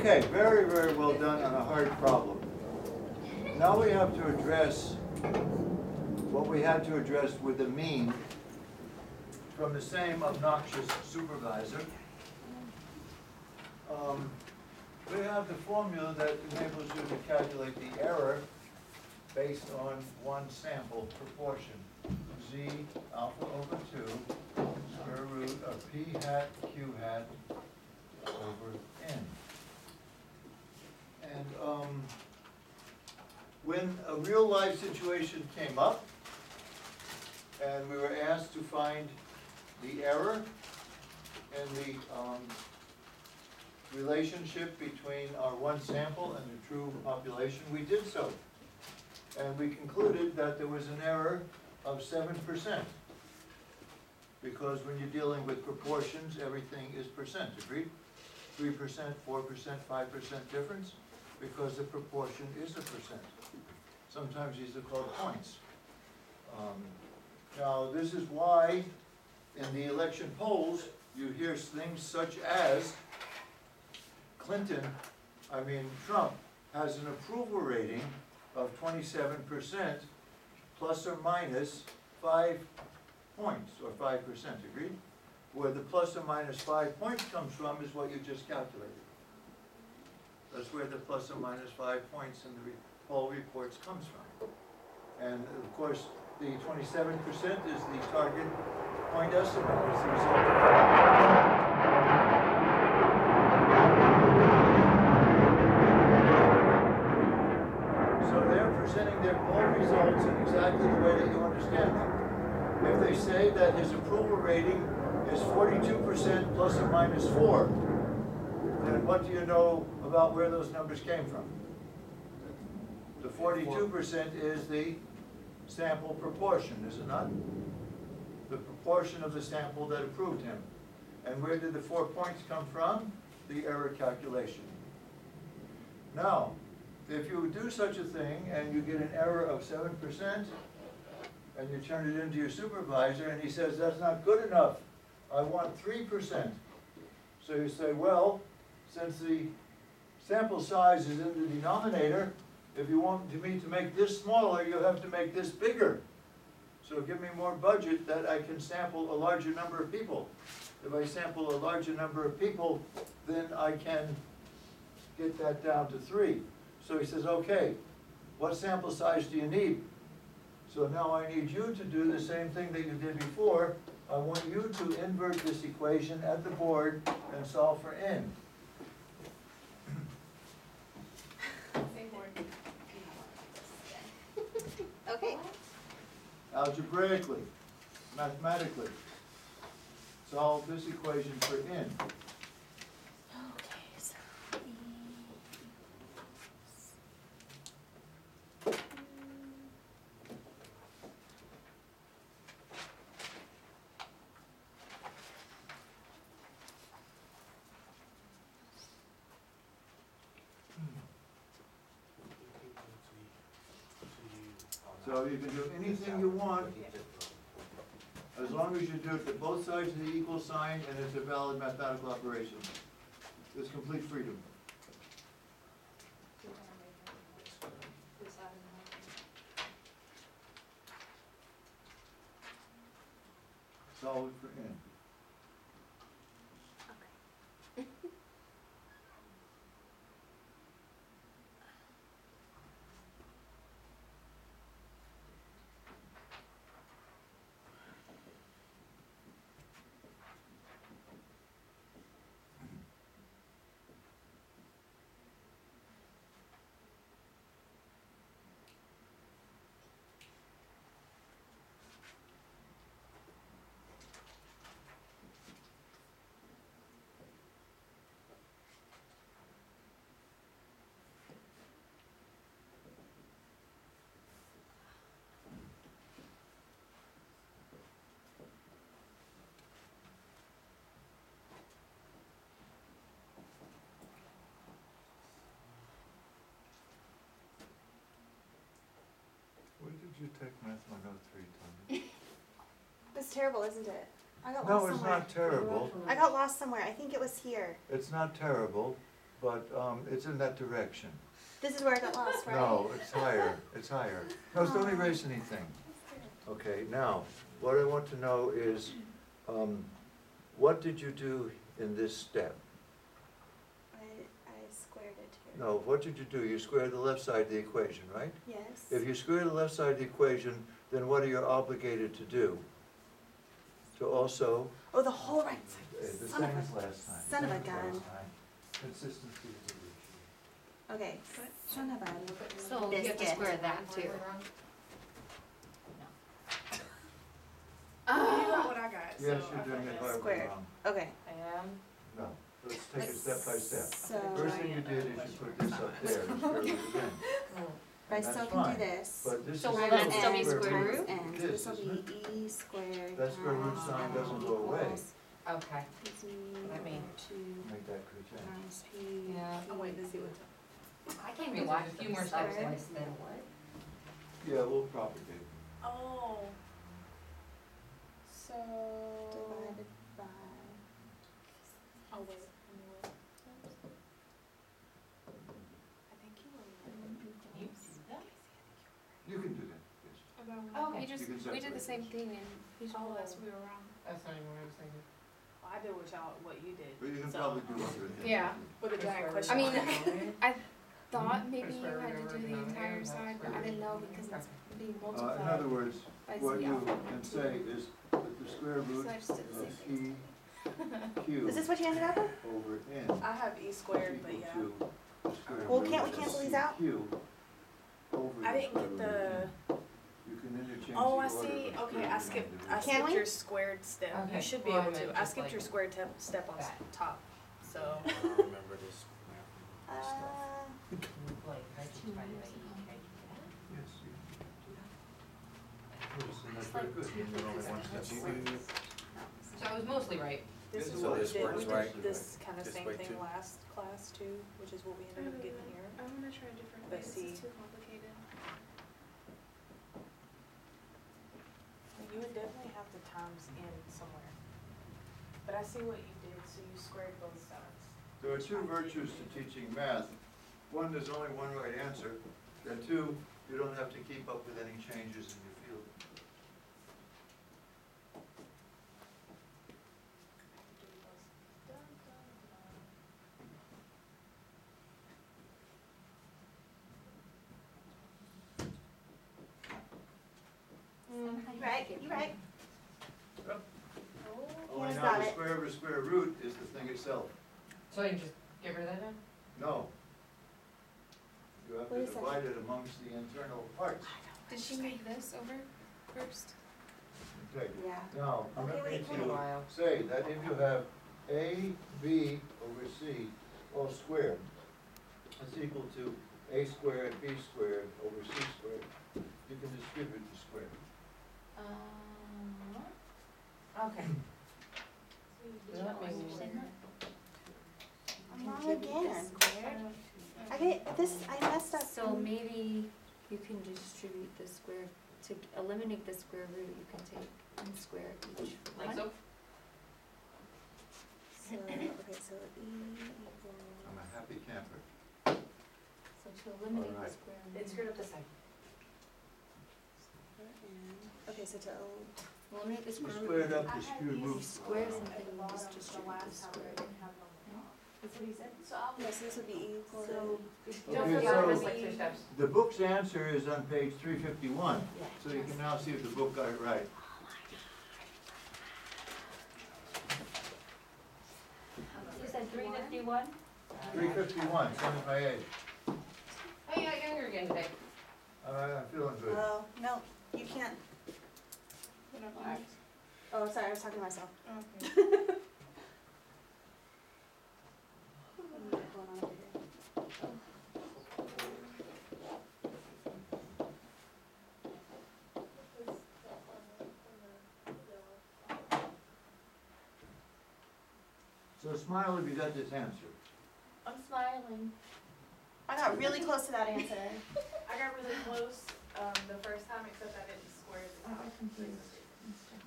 Okay, very, very well done on a hard problem. Now we have to address what we had to address with the mean from the same obnoxious supervisor. We have the formula that enables you to calculate the error based on one sample proportion. Z alpha over 2 square root of p hat q hat over n. And when a real life situation came up and we were asked to find the error and the relationship between our one sample and the true population, we did so. And we concluded that there was an error of 7%. Because when you're dealing with proportions, everything is percent, agreed? 3%, 4%, 5% difference, because the proportion is a percent. Sometimes these are called points. Now, this is why in the election polls, you hear things such as Trump has an approval rating of 27% plus or minus 5 points, or 5%, agreed? Where the plus or minus 5 points comes from is what you just calculated. That's where the plus or minus 5 points in the poll reports comes from. And of course, the 27% is the target point estimate, is the result of presenting their poll results in exactly the way that you understand them. If they say that his approval rating is 42% plus or minus 4, then what do you know about where those numbers came from? The 42% is the sample proportion, is it not? The proportion of the sample that approved him. And where did the 4 points come from? The error calculation. Now, if you do such a thing and you get an error of 7% and you turn it into your supervisor and he says, that's not good enough, I want 3%. So you say, well, since the sample size is in the denominator, if you want me to make this smaller, you have to make this bigger. So give me more budget that I can sample a larger number of people. If I sample a larger number of people, then I can get that down to 3. So he says, okay, what sample size do you need? So now I need you to do the same thing that you did before. I want you to invert this equation at the board and solve for n. Same board. Okay. Algebraically, mathematically, solve this equation for n. Okay, so So you can do anything you want, as long as you do it to both sides of the equal sign and it's a valid mathematical operation. There's complete freedom. Solve it for n. okay. Where did you take Math 103, Tony? It's terrible, isn't it? I got No, lost it's somewhere. not terrible. I got lost somewhere. I think it was here. It's not terrible. but, it's in that direction. This is where I got lost, right? No, it's higher, it's higher. No, don't erase anything. Okay, now, what I want to know is, what did you do in this step? I squared it here. No, what did you do? You squared the left side of the equation, right? Yes. If you square the left side of the equation, then what are you obligated to do? To also, Oh, the whole right side. the Son of same a- as last time. son of a same as last gun. time. Consistency is the issue. Okay. Son of a So you have to biscuit. square that too. You got what I got, so. Yes, you're I doing feel it like horribly Squared. wrong. Okay. I am. No, let's take it step by step. So, First thing you did is you put this up there and square it again. I that's still can fine. do this. But this So is will still that still be square square root root? And of this this, will isn't be it? e squared. That square root sign doesn't go away. Okay. Gives me What I mean. 2 Make that clear change. times p. Yeah. Oh, wait, let's see what. I can't even watch a few more steps Square. like that. Yeah, we'll propagate. Oh. So. Divided by. Oh, wait. Let me wait. I think you were right. You see that? You can do that, yes. About Oh, what? okay. We can did the separate same this. thing and he told Oh. us we were wrong. That's not even what I was thinking. Well, I did what you did. But you can so- probably do under it. Yeah, with a giant question. I mean, mark. Thought maybe you Square had root to over do the denominator, entire that's side, but I square didn't know root. because it's Okay. being In multiplied other words, by what z you alpha. can say is that the square root So I just did the of same thing. e cubed Is this what you ended up with? over n I have e is squared, but equal yeah. to the square Well, root can't we of cancel c these out? cubed over I the didn't square get root of the. n. You can interchange the Oh, order I see. of the Okay, square I root skipped. and I division. Can skipped we? your squared step. Okay. You should be Well, I able meant to. I just skipped like your squared step on that. top. So. I don't remember this math stuff. Like, I just tried to make it okay. Yes, you can do that. Yes, and that's It's very like good. two You're only fifties one and step a Do away. you- So I was mostly right. This This is is what how we this did. works, We right? did this kind of This same way thing too. last class too, which is what we ended up getting here. I wanna try a different way, But this see. is too complicated. You would definitely have the times in somewhere. But I see what you did, so you squared both sides. There are two virtues to teaching math. One, there's only one right answer, and two, you don't have to keep up with any changes in your field. Right, you're right. Only Yes, now got the it. square of a square root is the thing itself. So I can just get rid of that then? No. You have Wait a to second. divide it amongst the internal parts. Did she move this over first? Okay, Yeah. now, Okay, permit me wait, Been a to while. say that if you have a, b over c all squared, is equal to a squared, b squared over c squared, you can distribute the square. Okay. That makes sense. I'm wrong again. I get this, I messed up. So maybe you can distribute the square, to eliminate the square root, you can take and square each Like one. so? So, okay, so e equals. I'm a happy camper. So to eliminate the Alright. square It's root, screwed up this side. Okay, so to, eliminate the You square squared root. up the skew You root. square something, you just distribute the square root. That's what he said. yes, this would be e equal to. Don't Okay, forget so- it's like two steps. The book's answer is on page 351, Yeah. so you can now see if the book got it right. You said 351? 351, 7 Oh, you got younger again today. I'm feeling good. Oh, no, you can't. Oh, sorry, I was talking to myself. Okay. What's going on over here? So smile if you got this answer. I'm smiling. I got really close to that answer. I got really close, the first time, except I didn't square the top.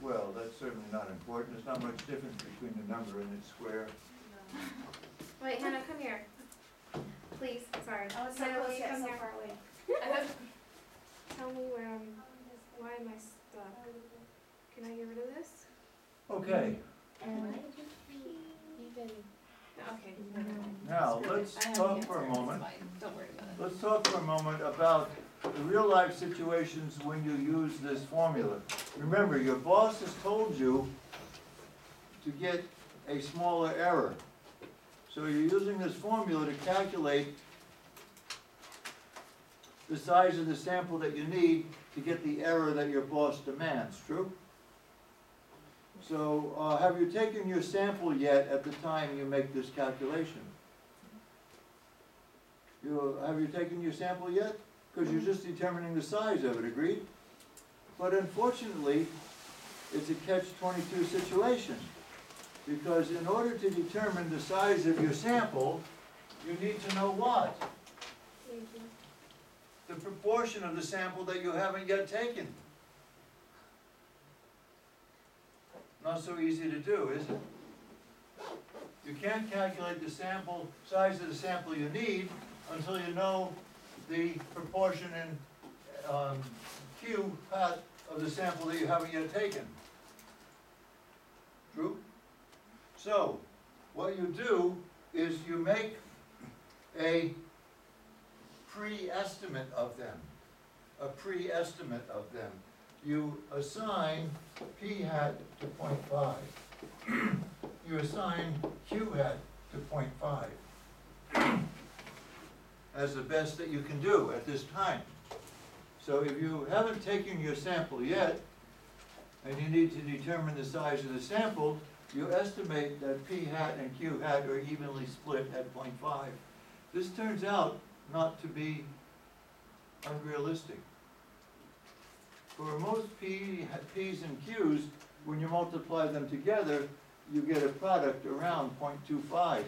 Well, that's certainly not important. There's not much difference between the number and its square. No. Wait, Hannah, come here. please, sorry. Oh, it's so Natalie, close yet come so here. far away. Tell me where why am I stuck? Can I get rid of this? Okay, Even. Okay. now let's I have talk the for a answer, it's moment. fine. Don't worry about it. Let's talk for a moment about the real life situations when you use this formula. Remember, your boss has told you to get a smaller error. So you're using this formula to calculate the size of the sample that you need to get the error that your boss demands, true? So, have you taken your sample yet at the time you make this calculation? Have you taken your sample yet? Because you're just determining the size of it, agreed? But unfortunately, it's a catch-22 situation. Because in order to determine the size of your sample, you need to know what? Thank you. The proportion of the sample that you haven't yet taken. Not so easy to do, is it? You can't calculate the sample, size of the sample you need until you know the proportion in Q hat of the sample that you haven't yet taken. True? So, what you do is you make a pre-estimate of them. A pre-estimate of them. You assign P hat to 0.5. You assign Q hat to 0.5. As the best that you can do at this time. So if you haven't taken your sample yet, and you need to determine the size of the sample, you estimate that P hat and Q hat are evenly split at 0.5. This turns out not to be unrealistic. For most P's and Q's, when you multiply them together, you get a product around 0.25,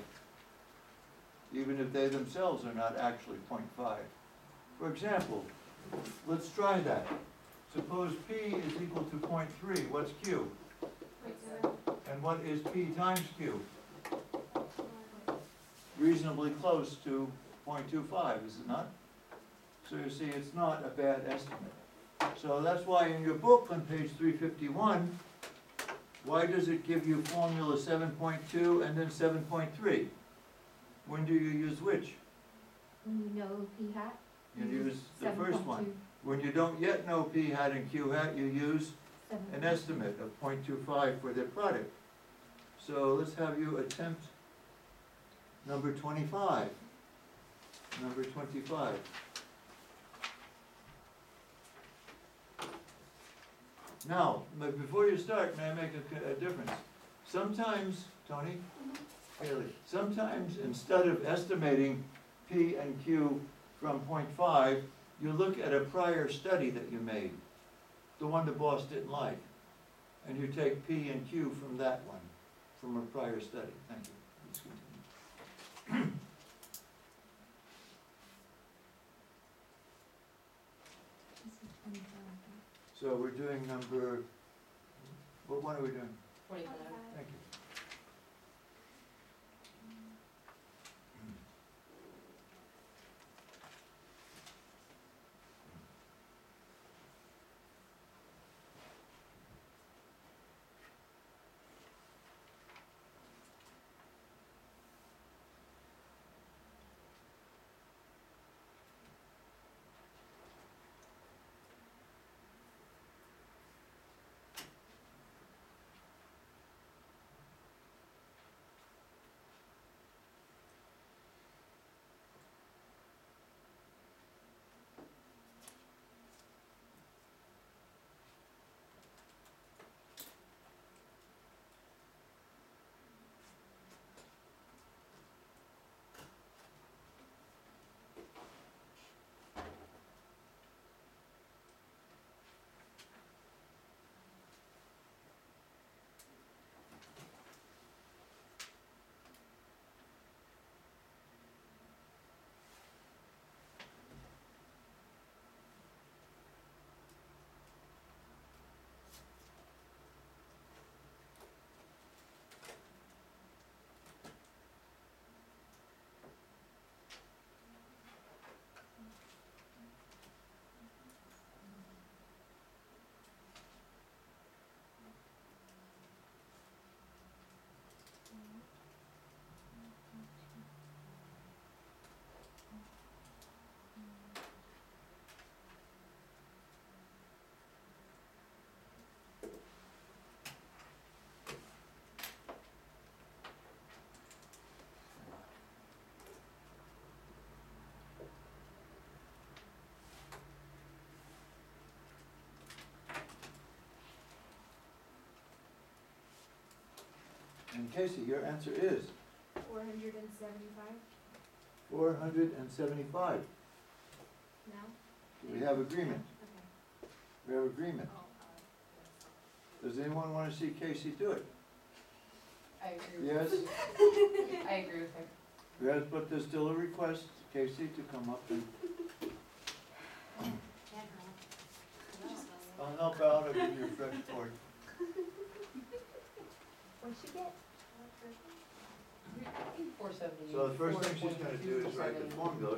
even if they themselves are not actually 0.5. For example, let's try that. Suppose P is equal to 0.3, what's Q? And what is P times Q? Reasonably close to 0.25, is it not? So you see, it's not a bad estimate. So that's why in your book on page 351, why does it give you formula 7.2 and then 7.3? When do you use which? When you know P hat. You use the first one. When you don't yet know P hat and Q hat, you use an estimate of 0.25 for their product. So let's have you attempt number 25. Number 25. Now, but before you start, may I make a difference? Sometimes, Tony, Haley, sometimes instead of estimating P and Q from 0.5, you look at a prior study that you made, the one the boss didn't like, and you take P and Q from that one, from a prior study. Thank you. Please continue. So we're doing number, what one are we doing? 25. Thank you. And Casey, your answer is 475. 475. No? We have agreement. Okay. We have agreement. Does anyone want to see Casey do it? I agree. Yes? I agree with her. Yes, but there's still a request, Casey, to come up and I'll help out, I'll give you a fresh cord. What'd she get? 470. So the first thing she's gonna do is write the formula,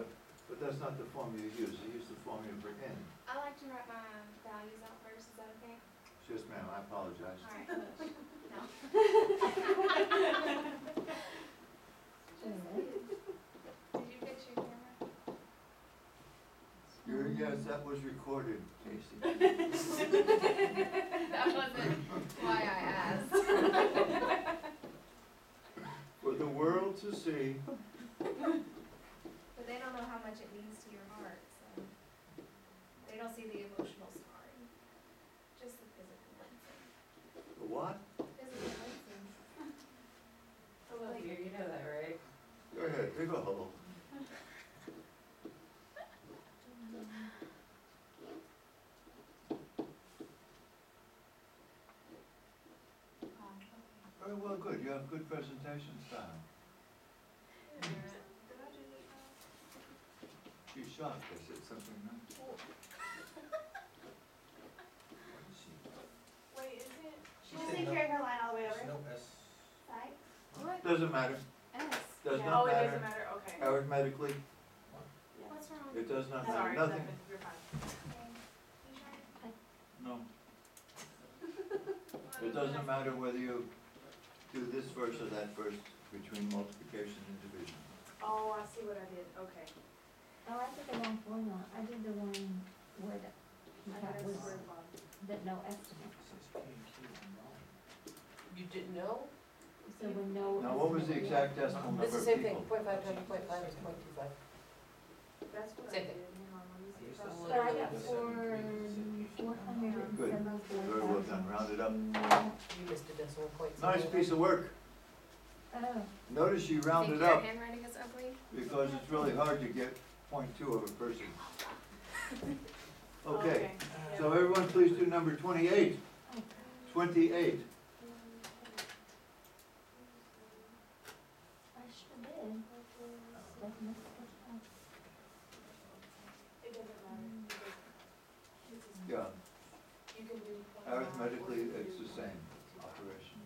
but that's not the formula you use, you use the formula for n. I like to write my values out first, is that okay? Yes, ma'am, I apologize. Alright, no. Did you fix your camera? Yes, that was recorded, Casey. That wasn't why I asked. For the world to see. But they don't know how much it means to your heart, so they don't see the emotional scarring, just the physical cleansing. The what? Physical cleansing. I love you, you know that, right? Go ahead, dig a hole. Very well, good, you have good presentation style. Did I do this wrong? She's shocked, I said something nice. Wait, is it? She doesn't carry her line all the way over. No S. Side? What? Doesn't matter, S. does Yeah. not Oh, it matter doesn't matter, okay. arithmetically, What's wrong? it does not matter, Sorry, nothing, you're fine. Okay. You trying? no. It doesn't matter whether you do this verse or that verse between multiplication and division. Oh, I see what I did, okay. Oh, I did the wrong formula. I did the one where that was, that no estimate. You didn't know? So when no. Now, what was the estimate- exact decimal number of It's people? the same thing, 0.5 times 0.5 is 0.25. That's what I Same did. thing. Hang on, let me see. Yes, But I got 474. Good. Very well done, round it up. You missed a decimal point. Nice piece of work. Oh, Notice you rounded Think your up handwriting is ugly? because it's really hard to get 0.2 of a person. Okay, so everyone please do number 28. 28. I sure did. Definitely. It doesn't matter. Yeah, You can do. 0.5 or arithmetically, you can it's do- the same operation.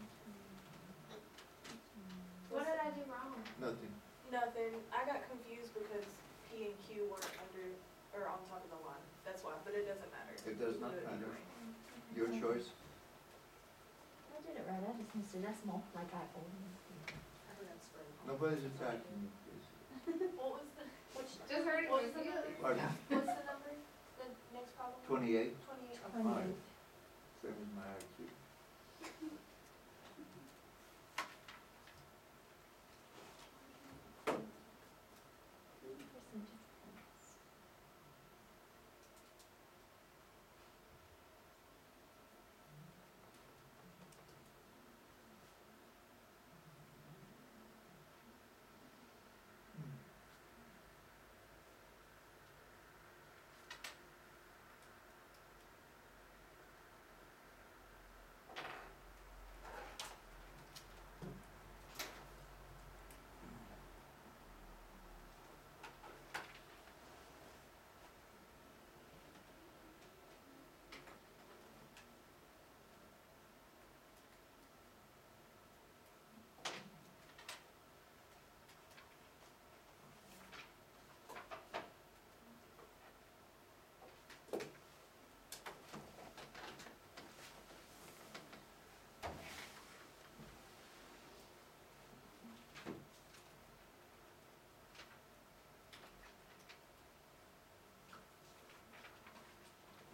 What did I do wrong? Nothing. Nothing, I got confused because P and Q weren't under, or on top of the line, that's why, but it doesn't matter. It does not Do it either matter. way. Your choice. I did it right. I just missed a decimal like I always do. I forgot to spread it. Nobody's attacking you, Casey. What was the, which, Just heard it what was was the you. number? Pardon? What's the number? The next problem? 28. 28. Fine. 28. Same as my IQ.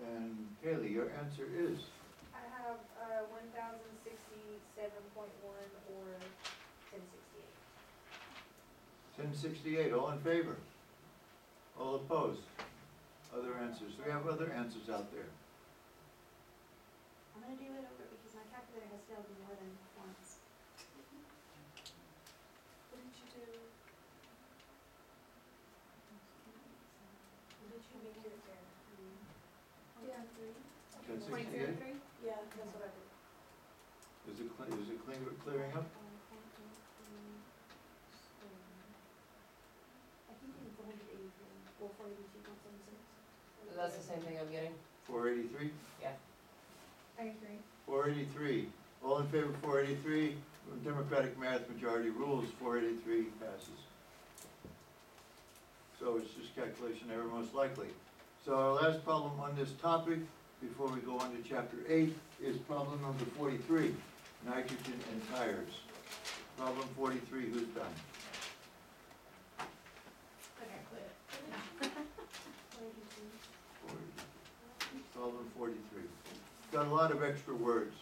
And Kaylee, your answer is? I have, 1067.1 or 1068. 1068, all in favor? All opposed? Other answers? We have other answers out there. I'm gonna do it over because my calculator has failed me more than once. you make your fair? Yeah, 3. 1068? Yeah, that's what I did. Is it clearing up? I think it's 183, well, 482.76. That's the same thing I'm getting? 483? Yeah. I agree. 483. All in favor of 483? Democratic math majority rules, 483 passes. So it's just calculation error most likely. So our last problem on this topic, before we go on to chapter 8, is problem number 43, nitrogen and tires. Problem 43, who's done? Okay, quit it. 40. Problem 43. Got a lot of extra words.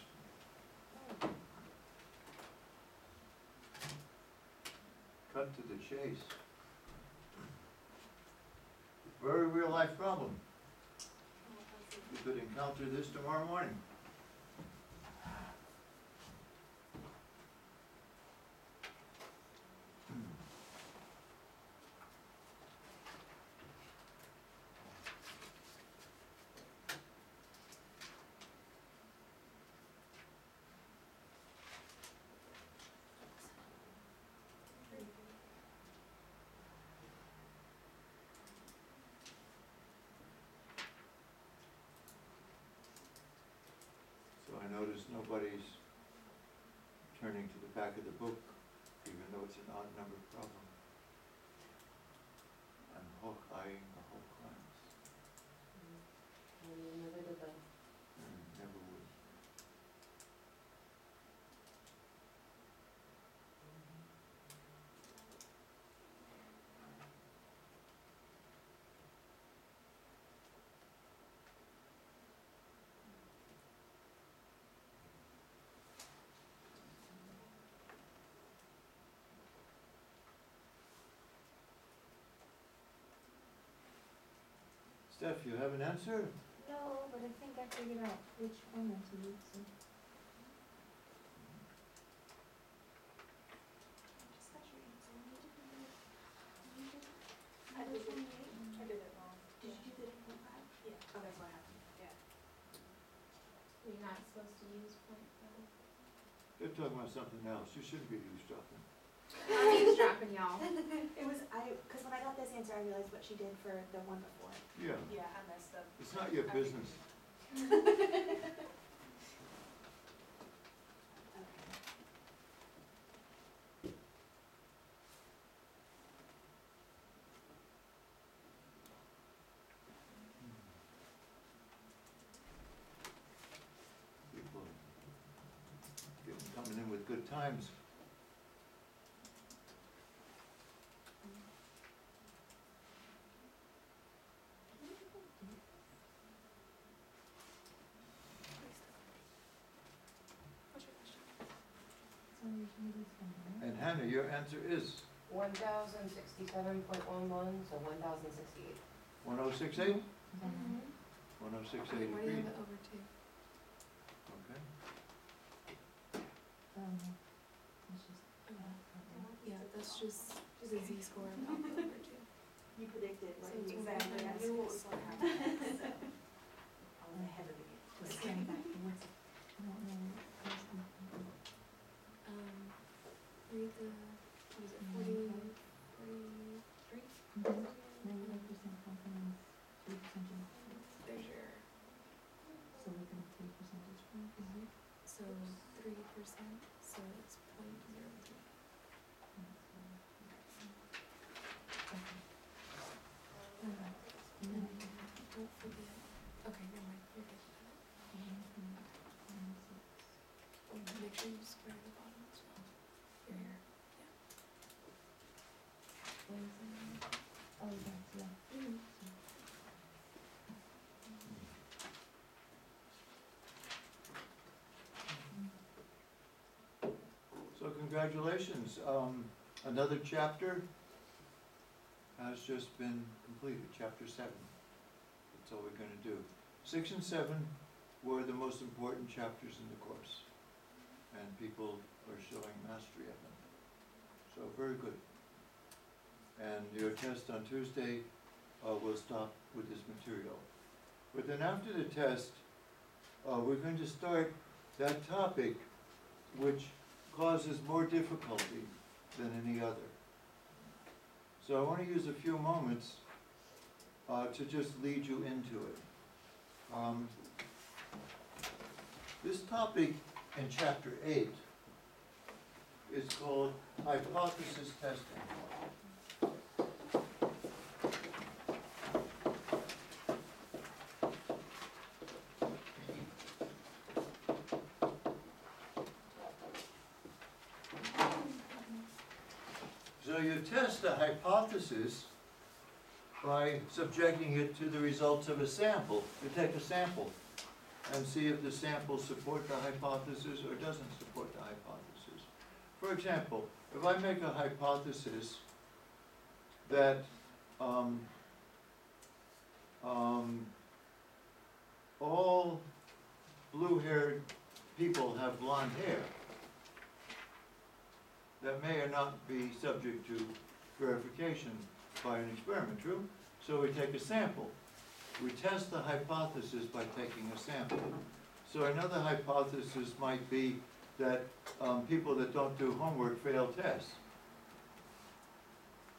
Cut to the chase. Very real life problem. You could encounter this tomorrow morning. So I notice nobody's turning to the back of the book, even though it's an odd number problem. I'm eyeing the whole class. Never did that. Never would. Steph, you have an answer? No, but I think I figured out which formula to use, so. Just got your answer. I did it wrong. Did you do the 8.5? Yeah, oh, that's what happened, yeah. You're not supposed to use .5. They're talking about something else. You shouldn't be eavesdropping. I'm eavesdropping, y'all. It was, because when I got this answer, I realized what she did for the one before. Yeah, Yeah, I messed up. it's not your business. People coming in with good times. What's your question? So you can do this one, And Hannah, your answer is 1067.11, so 1068. 1068? Mm-hmm. 106.83. What do you have it over to? Okay. It's just, Yeah, that's just the z-score of alpha over 2. you predicted, So right? it's Exactly, I knew what was gonna happen. I was ahead of the game. Just scanning back, what's, I don't know. Read the, what is it, 43? Mm-hmm. 95% confidence, 3% confidence. There's your, So we're gonna 3 percentage points. so 3%, so it's 0.03. And then Don't forget, okay, never mind, you're good. Make sure you square the bottom as well. Here, oh, that's, yeah. So congratulations. Another chapter has just been completed, chapter 7. That's all we're going to do. 6 and 7 were the most important chapters in the course, and people are showing mastery of them. So very good. And your test on Tuesday we'll stop with this material. But then after the test, we're going to start that topic which causes more difficulty than any other. So I want to use a few moments to just lead you into it. This topic in chapter 8 is called hypothesis testing. So you test a hypothesis by subjecting it to the results of a sample. You take a sample and see if the sample supports the hypothesis or doesn't support the hypothesis. For example, if I make a hypothesis that all blue-haired people have blonde hair, that may or not be subject to verification by an experiment, true? So we take a sample. We test the hypothesis by taking a sample. So another hypothesis might be that people that don't do homework fail tests.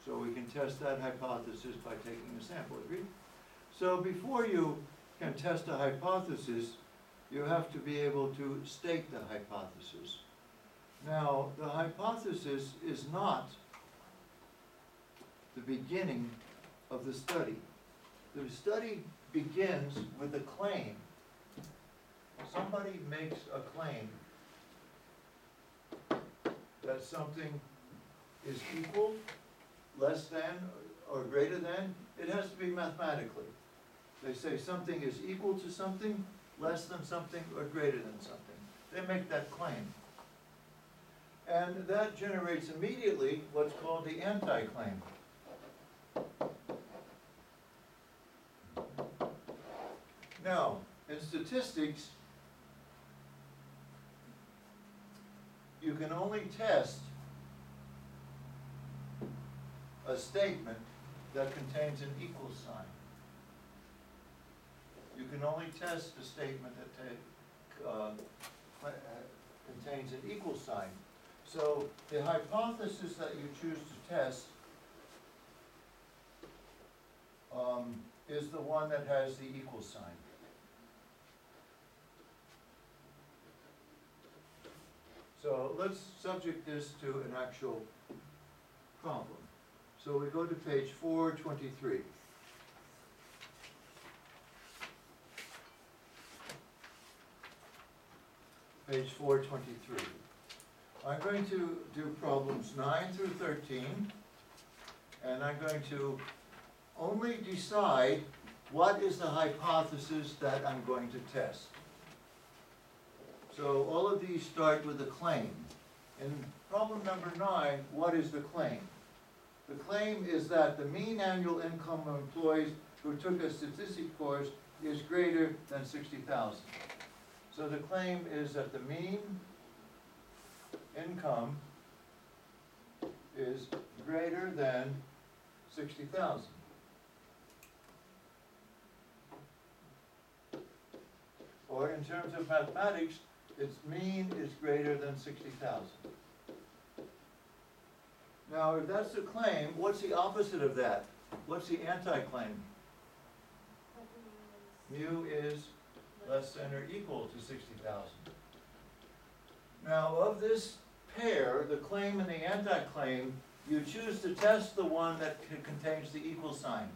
So we can test that hypothesis by taking a sample, agreed? So before you can test a hypothesis, you have to be able to state the hypothesis. Now, the hypothesis is not the beginning of the study. The study begins with a claim. Somebody makes a claim that something is equal, less than, or greater than. It has to be mathematically. They say something is equal to something, less than something, or greater than something. They make that claim. And that generates immediately what's called the anti-claim. Now, in statistics, you can only test a statement that contains an equal sign. You can only test a statement that contains an equal sign. So the hypothesis that you choose to test is the one that has the equal sign. So let's subject this to an actual problem. So we go to page 423. Page 423. I'm going to do problems 9 through 13, and I'm going to only decide what is the hypothesis that I'm going to test. So all of these start with a claim. In problem number 9, what is the claim? The claim is that the mean annual income of employees who took a statistics course is greater than 60,000. So the claim is that the mean income is greater than 60,000. Or in terms of mathematics, its mean is greater than 60,000. Now, if that's the claim, what's the opposite of that? What's the anti-claim? Mu is less than or equal to 60,000. Now, of this pair, the claim and the anti-claim, you choose to test the one that contains the equal sign.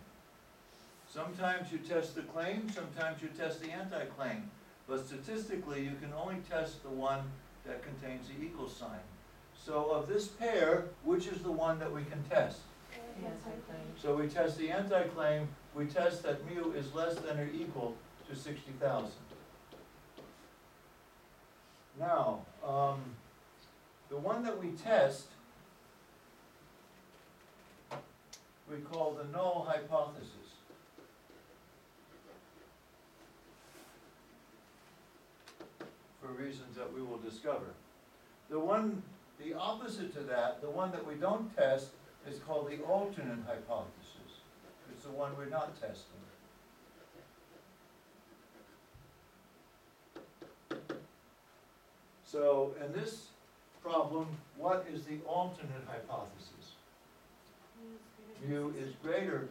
Sometimes you test the claim, sometimes you test the anti-claim. But statistically, you can only test the one that contains the equal sign. So of this pair, which is the one that we can test? The anti-claim. So we test the anti-claim, we test that mu is less than or equal to 60,000. Now, the one that we test, we call the null hypothesis. For reasons that we will discover. The opposite to that, the one that we don't test, is called the alternate hypothesis. It's the one we're not testing. So in this problem, what is the alternate hypothesis? Mu is greater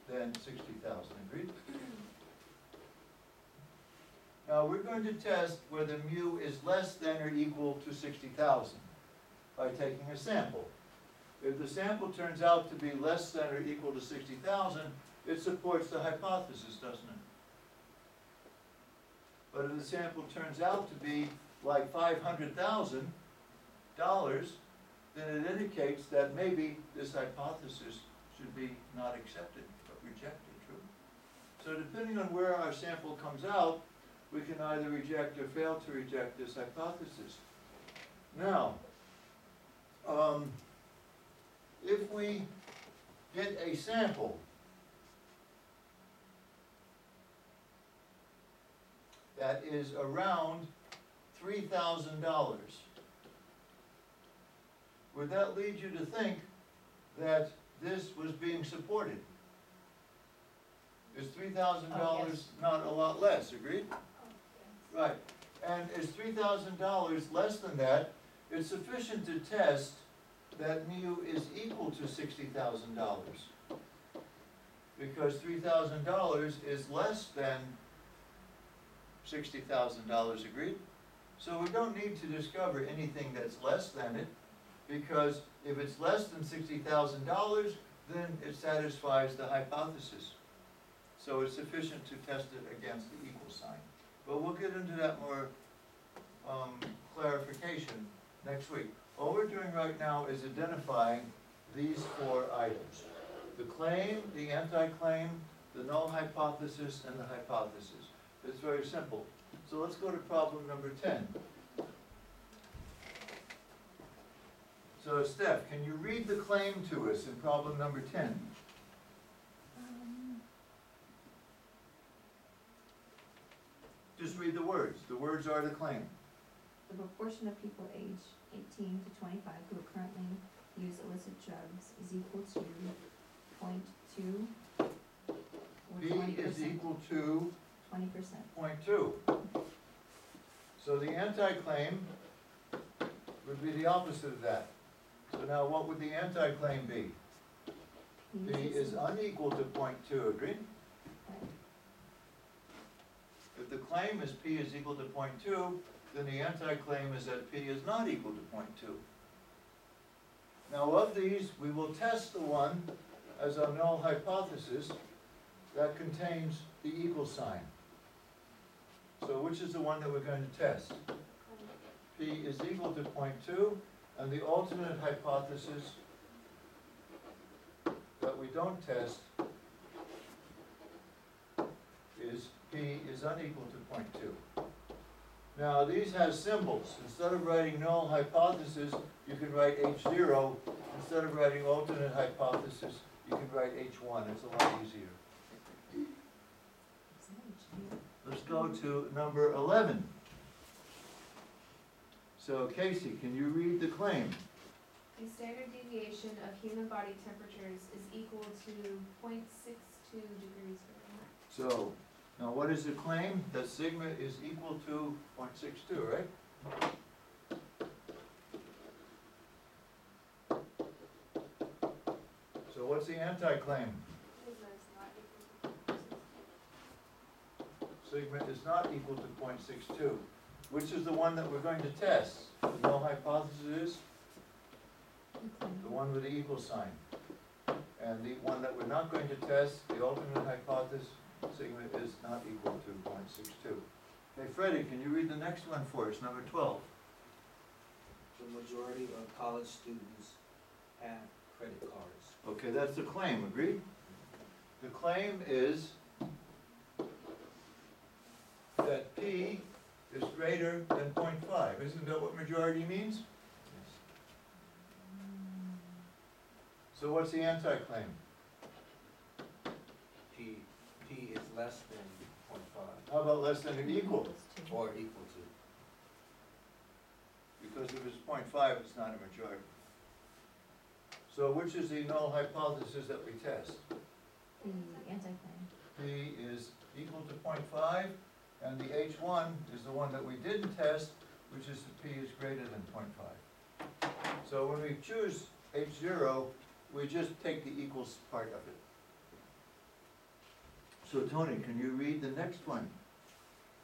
than 60,000, agreed? Now we're going to test whether mu is less than or equal to 60,000 by taking a sample. If the sample turns out to be less than or equal to 60,000, it supports the hypothesis, doesn't it? But if the sample turns out to be like $500,000, then it indicates that maybe this hypothesis should be not accepted, but rejected, true? So depending on where our sample comes out, we can either reject or fail to reject this hypothesis. Now, if we get a sample that is around $3,000, would that lead you to think that this was being supported? Is $3,000 yes. not a lot less, agreed? Oh, yes. Right, and is $3,000 less than that, it's sufficient to test that mu is equal to $60,000. Because $3,000 is less than $60,000, agreed? So we don't need to discover anything that's less than it, because if it's less than $60,000, then it satisfies the hypothesis. So it's sufficient to test it against the equal sign. But we'll get into that more clarification next week. All we're doing right now is identifying these four items: the claim, the anti-claim, the null hypothesis, and the hypothesis. It's very simple. So let's go to problem number 10. So Steph, can you read the claim to us in problem number 10? Just read the words. The words are the claim. The proportion of people aged 18 to 25 who currently use illicit drugs is equal to 0.2 or B 20%. is equal to 20%. 0.2. So the anti-claim would be the opposite of that. So now what would the anti-claim be? B is unequal to 0.2, agreed? If the claim is P is equal to 0.2, then the anti-claim is that P is not equal to 0.2. Now of these, we will test the one as a null hypothesis that contains the equal sign. So which is the one that we're going to test? P is equal to 0.2, and the alternate hypothesis that we don't test is P is unequal to 0.2. Now these have symbols. Instead of writing null hypothesis, you can write H0. Instead of writing alternate hypothesis, you can write H1. It's a lot easier. Let's go to number 11. So Casey, can you read the claim? The standard deviation of human body temperatures is equal to 0.62 degrees Fahrenheit. So, now what is the claim? That sigma is equal to 0.62, right? So what's the anti-claim? Sigma is not equal to 0.62. Which is the one that we're going to test? The null hypothesis is the one with the equal sign. And the one that we're not going to test, the alternate hypothesis, sigma is not equal to 0.62. Okay, Freddie, can you read the next one for us, number 12? The majority of college students have credit cards. Okay, that's the claim, agreed? The claim is that P is greater than 0.5. Isn't that what majority means? Yes. So what's the anti-claim? P is less than 0.5 How about less than or equal? or equal to. Because if it's 0.5, it's not a majority. So which is the null hypothesis that we test? The anti-claim. P is equal to 0.5, and the H1 is the one that we didn't test, which is the P is greater than 0.5. So when we choose H0, we just take the equals part of it. So Tony, can you read the next one?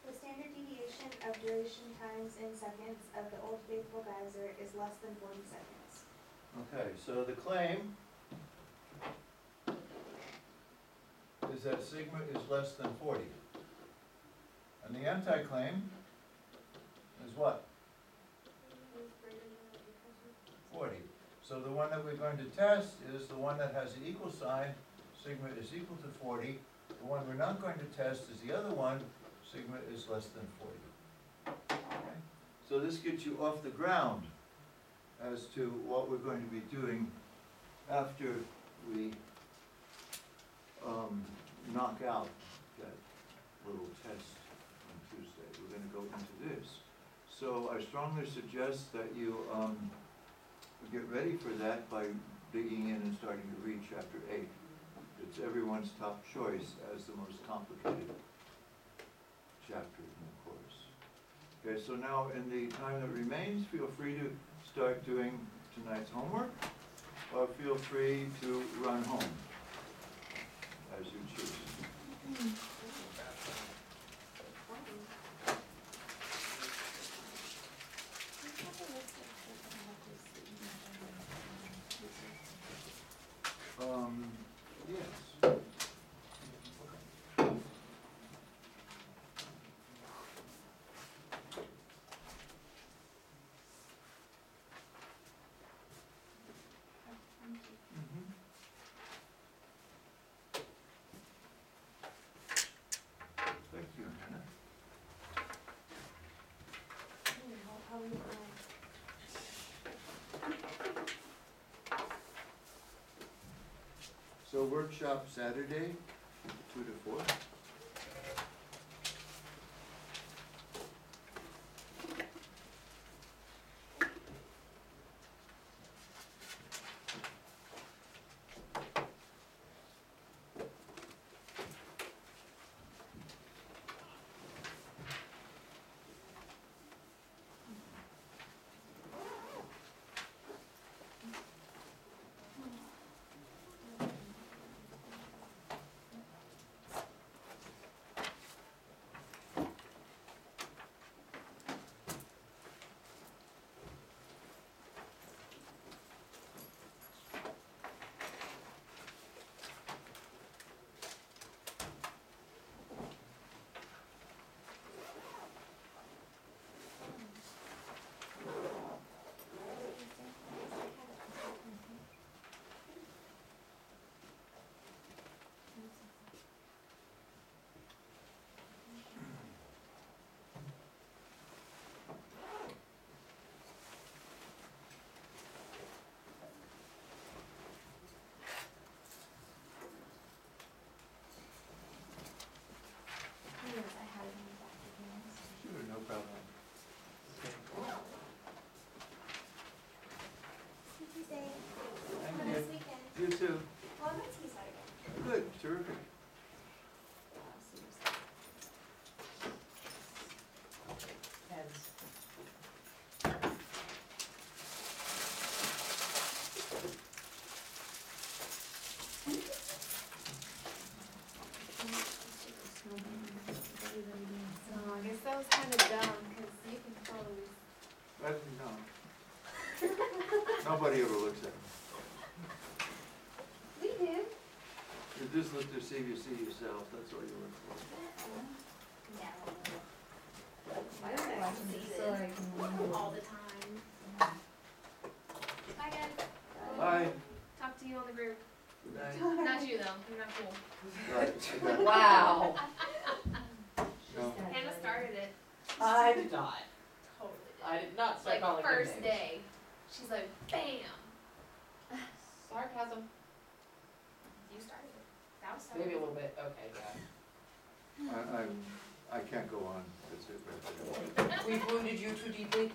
The standard deviation of duration times in seconds of the Old Faithful geyser is less than 40 seconds. Okay, so the claim is that sigma is less than 40. And the anti-claim is what? 40. So the one that we're going to test is the one that has the equal sign, sigma is equal to 40. The one we're not going to test is the other one, sigma is less than 40. Okay? So this gets you off the ground as to what we're going to be doing after we knock out that little test on Tuesday. We're going to go into this. So I strongly suggest that you get ready for that by digging in and starting to read chapter 8. It's everyone's top choice as the most complicated chapter in the course. Okay, so now in the time that remains, feel free to start doing tonight's homework, or feel free to run home, as you choose. Yes. Mhm. Thank you, Hannah. How are you doing? So workshop Saturday, 2 to 4. Yes, I had it in the back of yours. Sure, no problem. See you Tuesday. Thank Have a you. nice weekend. You too. Well, I'm at Saturday. Good, terrific. I'll see you Saturday. Heads. So I guess that was kind of dumb, cause you can close. No. Nobody ever looks at me. We do. You just look to see if you see yourself, that's all you look for. No. Why don't I watch it so I can All the time. Hi guys, Bye. talk to you on the group. Good night. Not you though, you're not cool. Right. Wow. No. Hannah started it. I did not. Totally did. I did not start Like calling them first names. day, she's like, bam. Sarcasm. You started it. That was so. Maybe a little bit, okay, yeah. I can't go on, that's it right there. We've wounded you too deeply?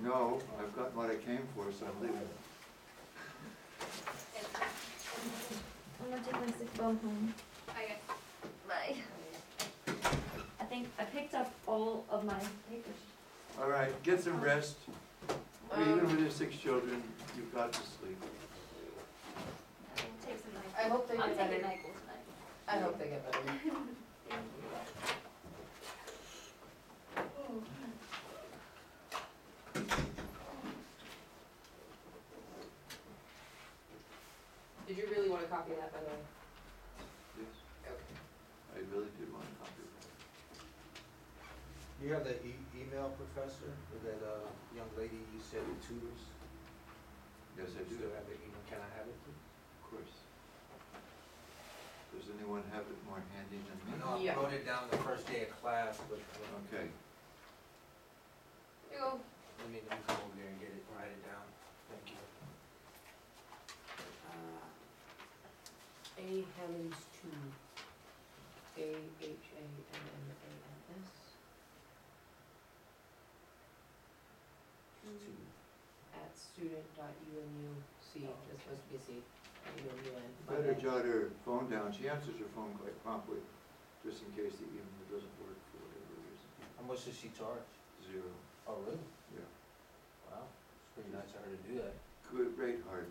No, I've got what I came for, so I'm leaving. I'm gonna take my sick bone home. Okay. Bye. I think I picked up all of my papers. All right, get some rest. Even with your 6 children, you've got to sleep. I will take some I hope they I'm get taking better. NyQuil tonight. I hope they get better. Thank you. Did you really want a copy of that, by the way? Yes, Okay. I really did want to copy of that. You have that email, Professor, with that, young lady you said who tutors? Yes, I You do, still have the email, can I have it, please? of course. Does anyone have it more handy than me? I know I Yeah. wrote it down the first day of class, but, Okay, Here you go. let me come over there and get it, write it down. Thank you. A. Hammonds 2. AHAMMANS. Two. At student.umuc, it's supposed to be a C, UMUN. better jot her phone down, she answers her phone quite promptly, just in case the email doesn't work for whatever reason. How much does she charge? 0, Oh, really? yeah. Wow, it's pretty nice of her to do that. Good, rate hard,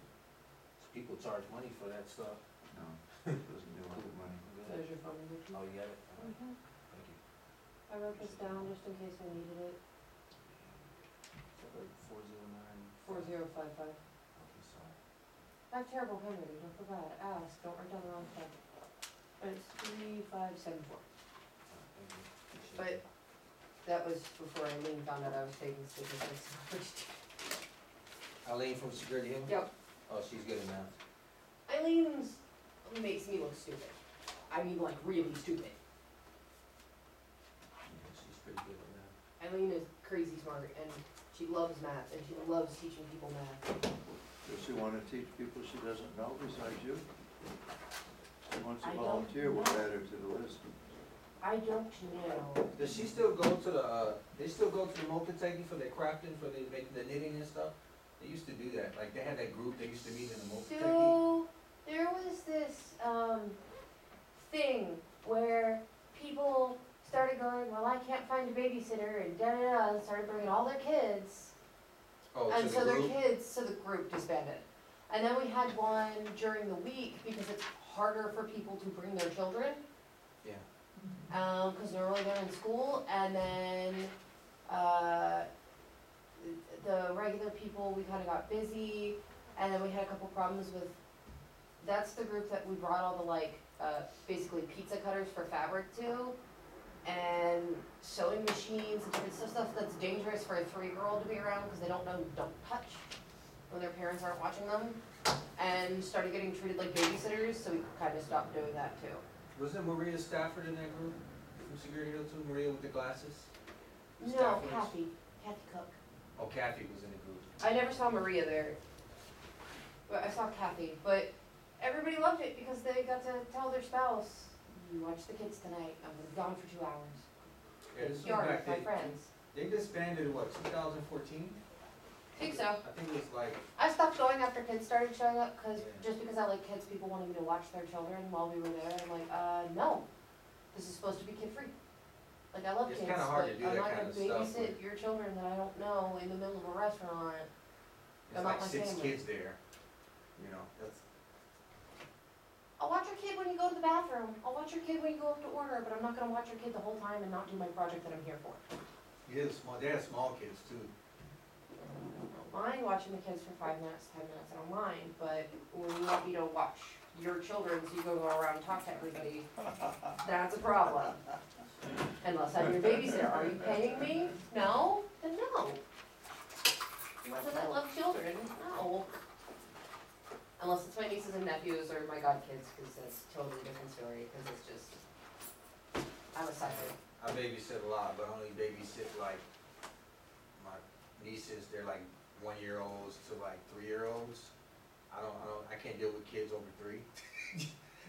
People charge money for that stuff. no, doesn't do a lot of money. There's your phone number too. Oh, you got it? All right. Mhm. Thank you. I wrote this down just in case I needed it. So, 409. 4055. Okay, sorry. I have terrible handwriting, don't feel bad. Ask, don't write down the wrong stuff. It's 3574. Thank you. Appreciate But it. that was before Eileen found out I was taking statistics. Eileen from Security Hill? Yep. Oh, she's good at math. Eileen's makes me look stupid. I mean, like, really stupid. Yeah, she's pretty good at math. Eileen is crazy smart, and she loves math, and she loves teaching people math. Does she want to teach people she doesn't know besides you? She wants to I don't volunteer, we'll know. add her to the list. I don't know. Does she still go to the, they still go to the Mokotegi for their crafting, for the, making the knitting and stuff? They used to do that, like, they had that group, they used to meet in the Mokotegi. So, there was this, thing where people started going, well, I can't find a babysitter, and da-da-da, and started bringing all their kids. Oh, And to so the their group? kids, so the group disbanded. And then we had one during the week because it's harder for people to bring their children. Yeah. Cause normally they're in school, and then, the regular people, we kinda got busy, and then we had a couple problems with, that's the group that we brought all the like, basically pizza cutters for fabric to, and sewing machines and different stuff that's dangerous for a 3-year-old to be around, cause they don't know, don't touch, when their parents aren't watching them, and started getting treated like babysitters, so we kinda stopped doing that too. Wasn't Maria Stafford in that group from Security Hill too, Maria with the glasses? The No, Staffords? Kathy Cook. Oh, Kathy was in the group. I never saw Maria there. But I saw Kathy, but everybody loved it because they got to tell their spouse, you watch the kids tonight, I'm gonna be gone for 2 hours. Yeah, this was Yard back, with my friends. they disbanded in what, 2014? I think so. I think it was like, I stopped going after kids started showing up, cause Yeah. just because I like kids, people wanted me to watch their children while we were there, and I'm like, no. This is supposed to be kid-free. Like, I love It's kids, kinda but hard to do I'm that not kind gonna of stuff babysit with- your children that I don't know in the middle of a restaurant. it's They're like not my 6 family. kids there, you know, that's, I'll watch your kid when you go to the bathroom. I'll watch your kid when you go up to order, but I'm not gonna watch your kid the whole time and not do my project that I'm here for. they had small kids too. I don't mind watching the kids for 5 minutes, 10 minutes, I don't mind, but when you want me to watch your children so you go around and talk to everybody, that's a problem. Unless I'm your babysitter. Are you paying me? No? Then no. Much as I love children, no. Unless it's my nieces and nephews or my godkids, because that's a totally different story, because it's just, I'm a sucker. I babysit a lot, but I only babysit like my nieces, they're like 1-year-olds to like 3-year-olds. I can't deal with kids over 3.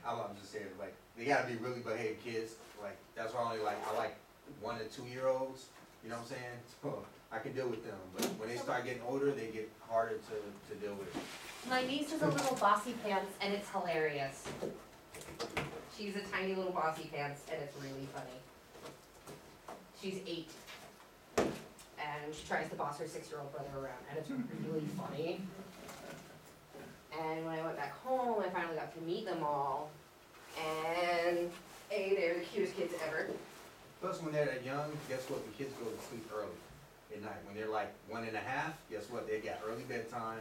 I'm just saying, like, they gotta be really behaved kids, like, that's why I only like, I like 1 to 2-year-olds, you know what I'm saying? So, I can deal with them, but when they start getting older, they get harder to deal with. My niece is a little bossy pants and it's hilarious. She's a tiny little bossy pants and it's really funny. She's 8. And she tries to boss her 6-year-old brother around and it's really funny. And when I went back home, I finally got to meet them all. And they're the cutest kids ever. Plus, when they're that young, guess what? The kids go to sleep early at night. When they're like 1.5, guess what? They got early bedtime.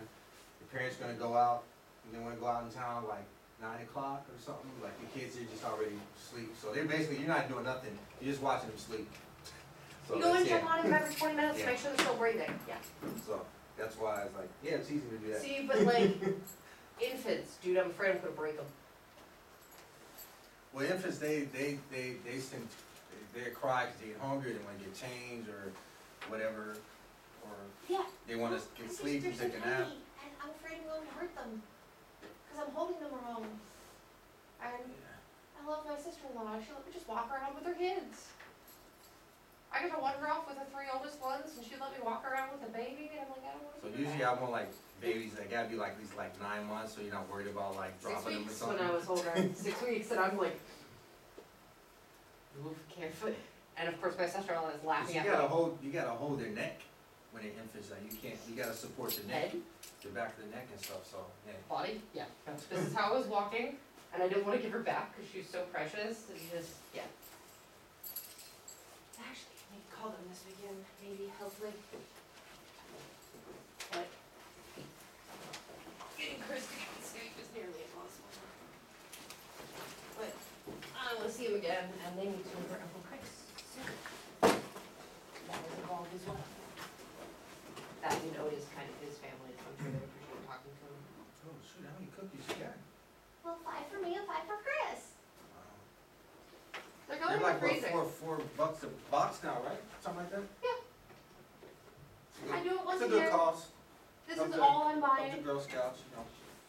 The parents gonna go out, and they wanna go out in town like 9 o'clock or something. Like the kids are just already asleep. So they're basically, you're not doing nothing. You're just watching them sleep. So You go and that's check it. on them every 20 minutes to Yeah. make sure they're still breathing. Yeah. So that's why it's like, yeah, it's easy to do that. See, but like infants, dude, I'm afraid I'm gonna break them. Well, infants, they seem, they cry because they get hungry, they wanna get change or whatever, or Yeah. they wanna get sleep and take a nap. And I'm afraid I'm going to hurt them, because I'm holding them wrong. And I love my sister-in-law, she let me just walk around with her kids. I got to wander off with the 3 oldest ones, and she let me walk around with the baby, and I'm like, I don't want to So do usually that. I want like babies that gotta be like at least like 9 months, so you're not worried about like 6 dropping them or weeks something. when I was holding her, 6 weeks, and I'm like, oof, careful. And of course, my sister-in-law is 'Cause laughing you at gotta me. hold their neck when they're infants, like you gotta support the neck, Head, the back of the neck and stuff, so, yeah. body, yeah. This is how I was walking, and I didn't want to give her back because she's so precious, and just, yeah. Actually, I need to call them this weekend, maybe, hopefully. But getting Chris to get the Skype is nearly impossible. But I want to see him again, and they need to know their Uncle Chris soon. That was involved as well. That, you know, is kind of his family, so I'm sure they appreciate talking to him. Oh, shoot, how many cookies you got? Well, 5 for me and 5 for Chris. Wow. They're going They're to like, what, freezing. $4 a box now, right? Something like that? Yeah. I do it once It's a a good year. cause. This Up is to- all I'm Up to buying. Girl Scouts, you know.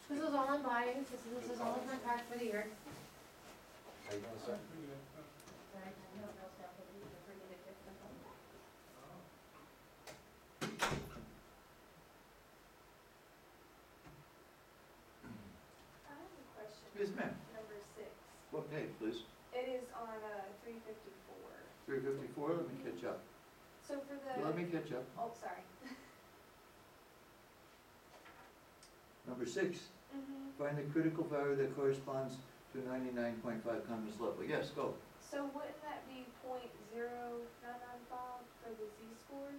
This is all I'm buying. This is all in my pack for the year. How you gonna say? I have a question. Yes, ma'am. Number 6. What page, please? It is on 354. 354, let me catch up. So for the. Let me catch up. Oh, sorry. Number 6, Mm-hmm. find the critical value that corresponds to 99.5 confidence level. Yes, go. So wouldn't that be .0995 for the Z-score?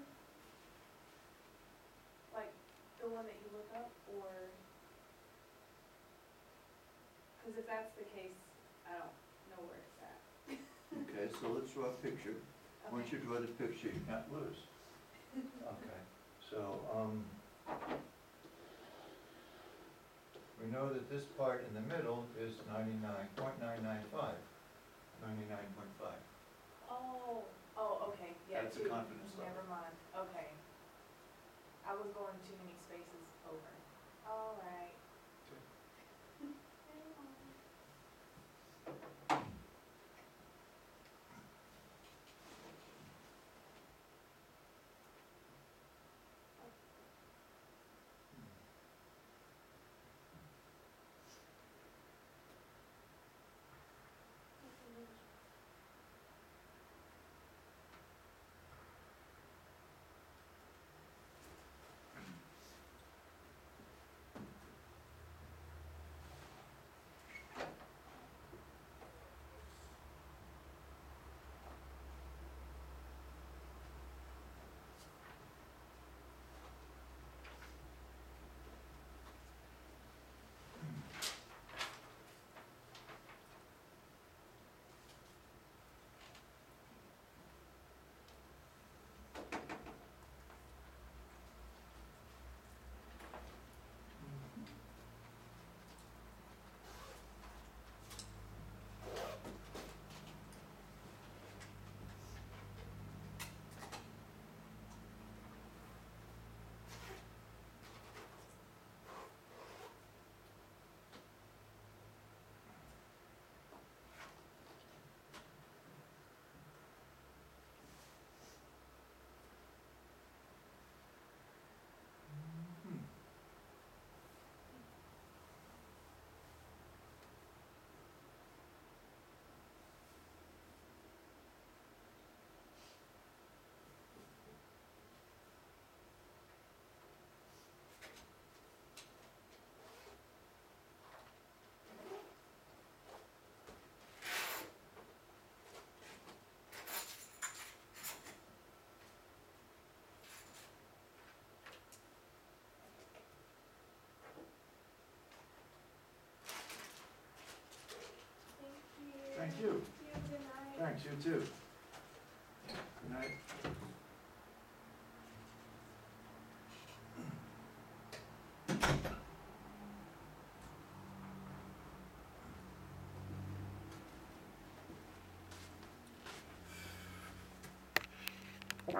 Like, the one that you look up, or? Because if that's the case, I don't know where it's at. Okay, so let's draw a picture. Once Okay. you draw this picture, you can't lose. Okay, so, we know that this part in the middle is 99.995. 99.5. Oh, okay, yeah. That's the two. confidence level. Never mind, okay. I was going too many spaces over. All right. Never mind. Thanks, you too. Good night.